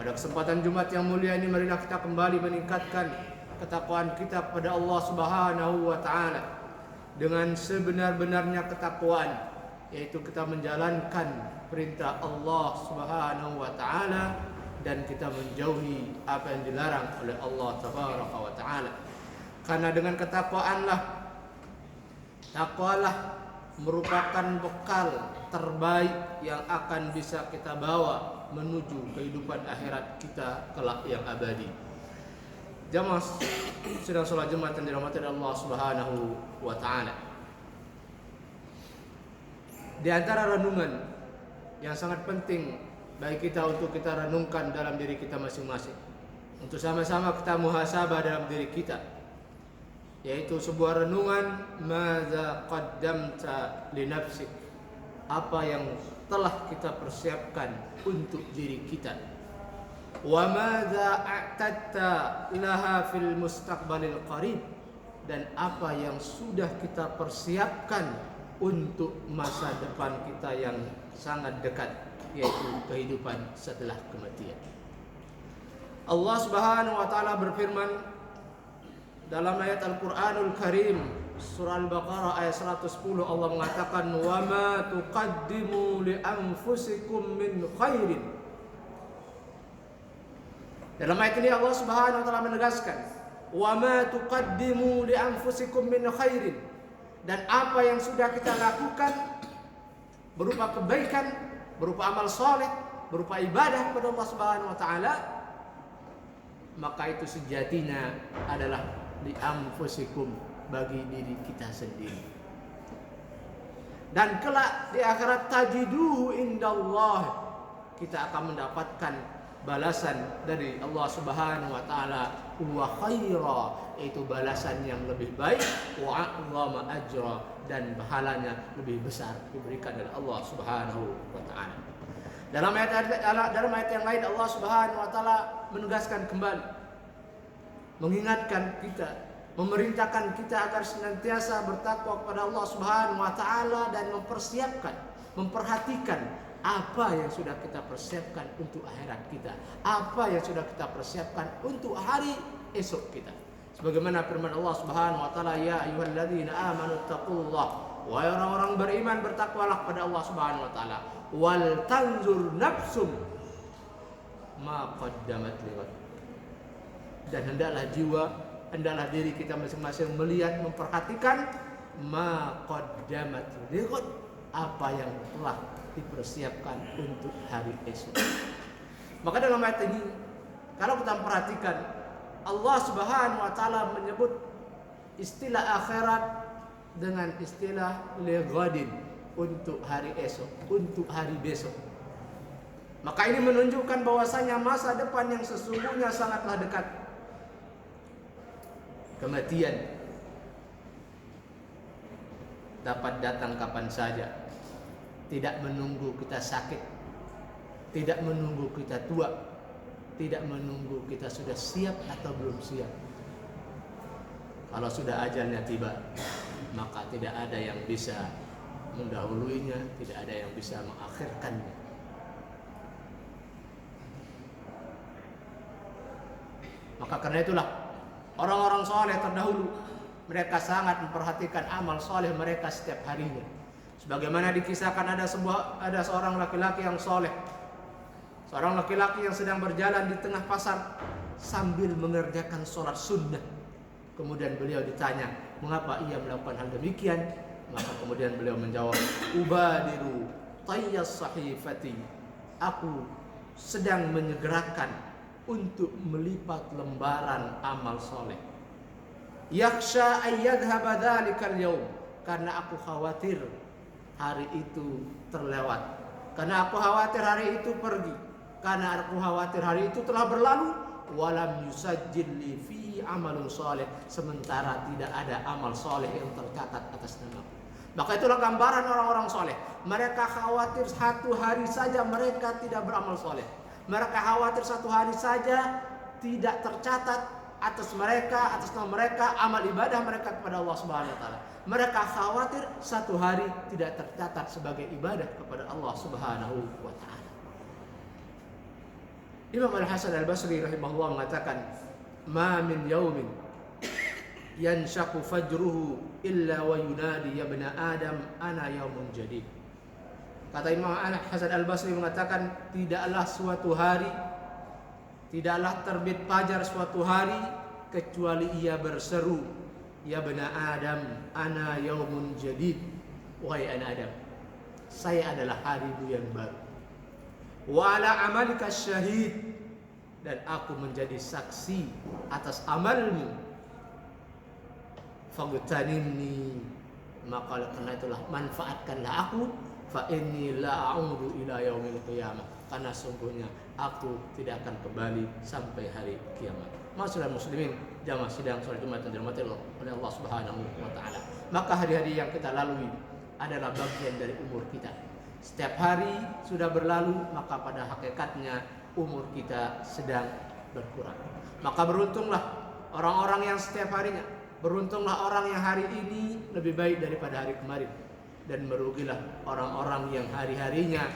Pada kesempatan Jumat yang mulia ini, marilah kita kembali meningkatkan ketakwaan kita kepada Allah Subhanahu wa taala dengan sebenar-benarnya ketakwaan, yaitu kita menjalankan perintah Allah Subhanahu wa taala dan kita menjauhi apa yang dilarang oleh Allah Tabaraka wa taala. Karena dengan ketakwaanlah, takwalah merupakan bekal terbaik yang akan bisa kita bawa menuju kehidupan akhirat kita kelak yang abadi. Jamaah sedang sholat Jumat yang dirahmati Allah Subhanahu wa taala. Di antara renungan yang sangat penting bagi kita untuk kita renungkan dalam diri kita masing-masing, untuk sama-sama kita muhasabah dalam diri kita, yaitu sebuah renungan madza qaddamta li nafsik, apa yang telah kita persiapkan untuk diri kita, wa madza a'tadta laha fil mustaqbalil qarib, dan apa yang sudah kita persiapkan untuk masa depan kita yang sangat dekat, yaitu kehidupan setelah kematian. Allah Subhanahu wa taala berfirman dalam ayat Al-Qur'anul Karim, surah Al-Baqarah ayat 110, Allah mengatakan, "Wa ma tuqaddimu li anfusikum min khairin." Dalam ayat ini Allah Subhanahu wa taala menegaskan, "Wa ma tuqaddimu li anfusikum min khairin." Dan apa yang sudah kita lakukan berupa kebaikan, berupa amal soleh, berupa ibadah kepada Allah Subhanahu wa taala, maka itu sejatinya adalah li anfusikum, bagi diri kita sendiri. Dan kelak di akhirat tajiduhu indallah, kita akan mendapatkan balasan dari Allah Subhanahu wa taala wa khaira, yaitu balasan yang lebih baik, wa a'zama ajra, dan pahalanya lebih besar diberikan oleh Allah Subhanahu wa taala. Dalam ayat yang lain Allah Subhanahu wa taala menegaskan kembali, mengingatkan kita, memerintahkan kita agar senantiasa bertakwa kepada Allah Subhanahu wa taala dan mempersiapkan, memperhatikan apa yang sudah kita persiapkan untuk akhirat kita, apa yang sudah kita persiapkan untuk hari esok kita. Sebagaimana firman Allah Subhanahu wa taala, "Ya ayyuhalladzina amanu taqullah", wahai orang-orang beriman, bertakwalah kepada Allah Subhanahu wa taala, "wal tanzur nafsum ma qaddamat lighad", dan hendaklah jiwa, hendaklah diri kita masing-masing melihat, memperhatikan ma qaddamat lighad, apa yang telah dipersiapkan untuk hari esok. Maka dalam ayat ini, kalau kita perhatikan, Allah Subhanahu wa taala menyebut istilah akhirat dengan istilah lighadin, untuk hari esok, untuk hari besok. Maka ini menunjukkan bahwasanya masa depan yang sesungguhnya sangatlah dekat. Kematian dapat datang kapan saja, tidak menunggu kita sakit, tidak menunggu kita tua, tidak menunggu kita sudah siap atau belum siap. Kalau sudah ajalnya tiba, maka tidak ada yang bisa mendahuluinya, tidak ada yang bisa mengakhirkannya. Maka karena itulah orang-orang soleh terdahulu, mereka sangat memperhatikan amal soleh mereka setiap harinya. Sebagaimana dikisahkan ada seorang laki-laki yang soleh, seorang laki-laki yang sedang berjalan di tengah pasar sambil mengerjakan sholat sunnah. Kemudian beliau ditanya mengapa ia melakukan hal demikian, maka kemudian beliau menjawab, "Ubadiru tayyas sahifati", aku sedang menyegerakan untuk melipat lembaran amal soleh. "Yakhsha ayyadhhaba dhalikal yawm", karena aku khawatir hari itu terlewat, karena aku khawatir hari itu pergi, karena aku khawatir hari itu telah berlalu. "Walam yusajjil li fi amalun soleh", sementara tidak ada amal soleh yang tercatat atas namaku. Maka itulah gambaran orang-orang soleh. Mereka khawatir satu hari saja mereka tidak beramal soleh. Mereka khawatir satu hari saja tidak tercatat atas mereka, atas nama mereka, amal ibadah mereka kepada Allah Subhanahu wa taala. Mereka khawatir satu hari tidak tercatat sebagai ibadah kepada Allah Subhanahu wa taala. Imam Al-Hasan Al-Basri rahimahullah mengatakan, "Ma min yaumin yanshaqu fajruhu illa wa yunadi ya ibna Adam ana yaumun jadid." Kata Imam Al-Hasan Al-Basri mengatakan, tidaklah suatu hari, tidaklah terbit fajar suatu hari kecuali ia berseru, "Ya ibna Adam ana yaumun jadid." Wahai anak Adam, saya adalah harimu yang baru. Wa ala amalika syahid, dan aku menjadi saksi atas amalmu. Faghtanimni, maka karena itulah manfaatkanlah aku. Fa inni la a'udu ila yaumil qiyamah, karena sungguhnya aku tidak akan kembali sampai hari kiamat. Masyaallah muslimin, jamaah sidang salat Jumat yang dirahmati oleh Allah Subhanahu wa taala. Maka hari-hari yang kita lalui adalah bagian dari umur kita. Setiap hari sudah berlalu, maka pada hakikatnya umur kita sedang berkurang. Maka beruntunglah orang-orang yang setiap harinya, beruntunglah orang yang hari ini lebih baik daripada hari kemarin, dan merugilah orang-orang yang hari-harinya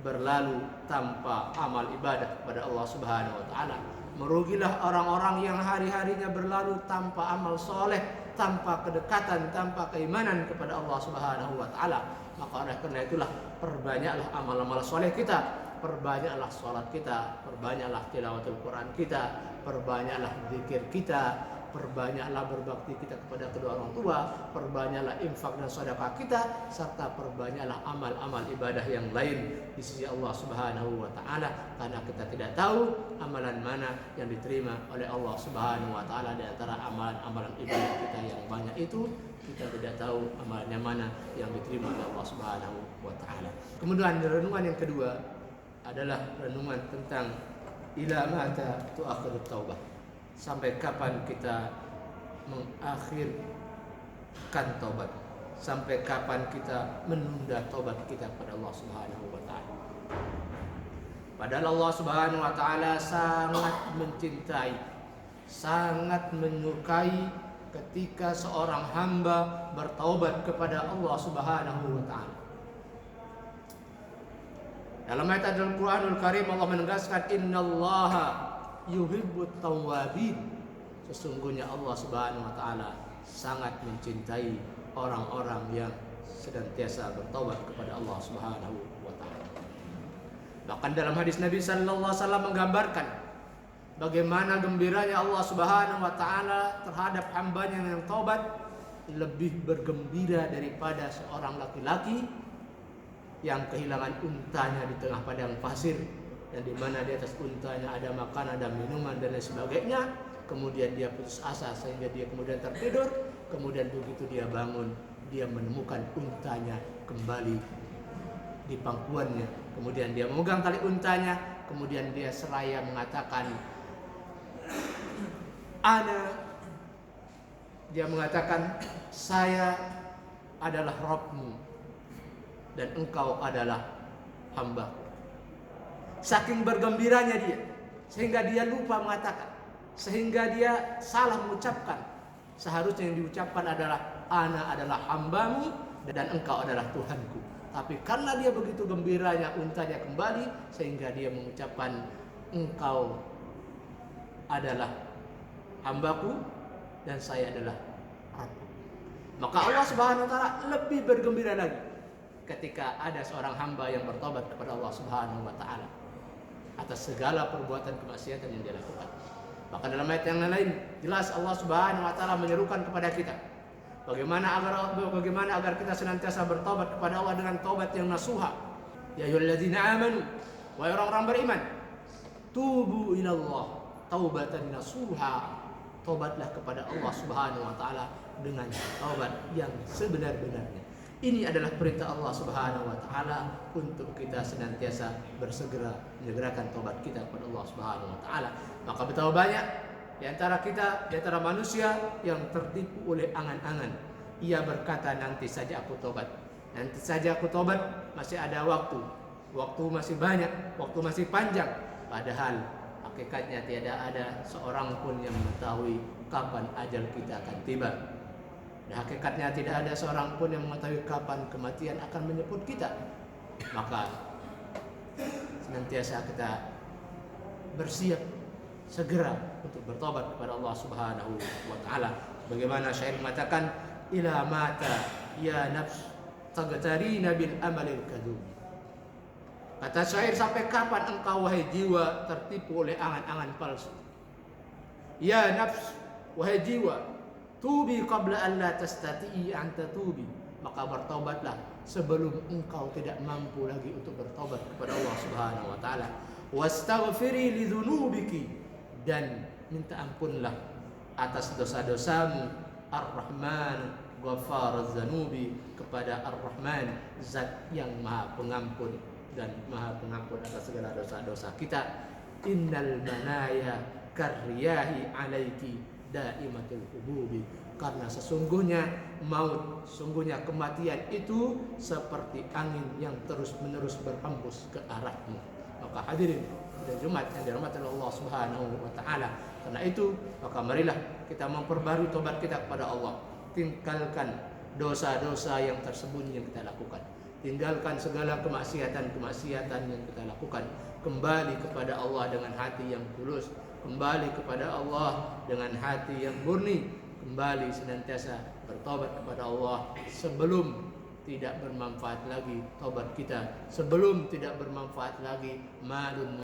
berlalu tanpa amal ibadah kepada Allah Subhanahu wa taala. Merugilah orang-orang yang hari-harinya berlalu tanpa amal soleh, tanpa kedekatan, tanpa keimanan kepada Allah Subhanahu wa taala. Maka oleh karena itulah perbanyaklah amal-amal soleh kita, perbanyaklah sholat kita, perbanyaklah tilawatul Quran kita, perbanyaklah zikir kita, perbanyaklah berbakti kita kepada kedua orang tua, perbanyaklah infak dan sedekah kita, serta perbanyaklah amal-amal ibadah yang lain di sisi Allah Subhanahu wa taala, karena kita tidak tahu amalan mana yang diterima oleh Allah Subhanahu wa taala. Di antara amalan-amalan ibadah kita yang banyak itu, kita tidak tahu amalnya mana yang diterima oleh Allah Subhanahu wa taala. Kemudian renungan yang kedua adalah renungan tentang ila mata tuakhirut taubah. Sampai kapan kita mengakhirkan taubat? Sampai kapan kita menunda taubat kita kepada Allah Subhanahu wa taala? Padahal Allah Subhanahu wa taala sangat mencintai, sangat menyukai ketika seorang hamba bertaubat kepada Allah Subhanahu wa taala. Dalam ayat Al-Qur'anul Karim Allah menegaskan, "Innallaha yuhibbut tawwabin." Sesungguhnya Allah Subhanahu wa taala sangat mencintai orang-orang yang senantiasa bertaubat kepada Allah Subhanahu wa taala. Bahkan dalam hadis Nabi sallallahu alaihi wasallam menggambarkan bagaimana gembiranya Allah Subhanahu wa taala terhadap hambanya yang taubat, lebih bergembira daripada seorang laki-laki yang kehilangan untanya di tengah padang pasir, dan di mana di atas untanya ada makanan, ada minuman dan lain sebagainya. Kemudian dia putus asa sehingga dia kemudian tertidur. Kemudian begitu dia bangun, dia menemukan untanya kembali di pangkuannya. Kemudian dia memegang tali untanya. Kemudian dia seraya mengatakan, dia mengatakan, "Saya adalah Rabbmu dan engkau adalah hamba." Saking bergembiranya dia, sehingga dia lupa mengatakan, sehingga dia salah mengucapkan. Seharusnya yang diucapkan adalah, "Ana adalah hambamu dan engkau adalah Tuhanku." Tapi karena dia begitu gembiranya untanya kembali, sehingga dia mengucapkan, "Engkau adalah hambaku dan saya adalah Rabbku." Maka Allah Subhanahu wa taala lebih bergembira lagi ketika ada seorang hamba yang bertobat kepada Allah Subhanahu wa taala atas segala perbuatan kemaksiatan yang dia lakukan. Maka dalam ayat yang lain jelas Allah Subhanahu wa taala menyerukan kepada kita bagaimana agar kita senantiasa bertobat kepada Allah dengan taubat yang nasuha. Ya ayyuhalladzina amanu, wahai orang-orang beriman, tubu ilallah taubatan nasuha. Taubatlah kepada Allah Subhanahu wa taala dengan taubat yang sebenar-benarnya. Ini adalah perintah Allah Subhanahu wa taala untuk kita senantiasa bersegera menyegerakan taubat kita kepada Allah Subhanahu wa taala. Maka betapa banyak di antara kita, di antara manusia yang tertipu oleh angan-angan. Ia berkata, "Nanti saja aku tobat. Nanti saja aku tobat, masih ada waktu. Waktu masih banyak, waktu masih panjang." Padahal hakikatnya tiada ada seorang pun yang mengetahui kapan ajal kita akan tiba. Dan hakikatnya tidak ada seorang pun yang mengetahui kapan kematian akan menjemput kita. Maka senantiasa kita bersiap segera untuk bertobat kepada Allah Subhanahu wa taala. Bagaimana syair mengatakan, ila mata ya nafs tagtarina bil amalil kadhub. Kata syair, sampai kapan engkau wahai jiwa tertipu oleh angan-angan palsu? Ya nafs, wahai jiwa, tubi qabla an la tastati'i an tatubi. Maka bertobatlah sebelum engkau tidak mampu lagi untuk bertobat kepada Allah Subhanahu wa taala. Wastaghfiri li dzunubiki, dan minta ampunlah atas dosa-dosamu. Ar-Rahman Ghafaruz Dzunubi, kepada Ar-Rahman, zat yang Maha Pengampun dan Maha Pengampun atas segala dosa-dosa kita. Innal manaya karriyahi alaiki daimatul hububi. Karena sesungguhnya maut, sungguhnya kematian itu seperti angin yang terus-menerus berhembus ke arahmu. Maka hadirin dan Jumat yang dirahmati Allah Subhanahu wa taala, karena itu maka marilah kita memperbarui tobat kita kepada Allah. Tinggalkan dosa-dosa yang tersembunyi yang kita lakukan. Tinggalkan segala kemaksiatan-kemaksiatan yang kita lakukan. Kembali kepada Allah dengan hati yang tulus. Kembali kepada Allah dengan hati yang murni. Kembali senantiasa bertobat kepada Allah sebelum tidak bermanfaat lagi tobat kita, sebelum tidak bermanfaat lagi malun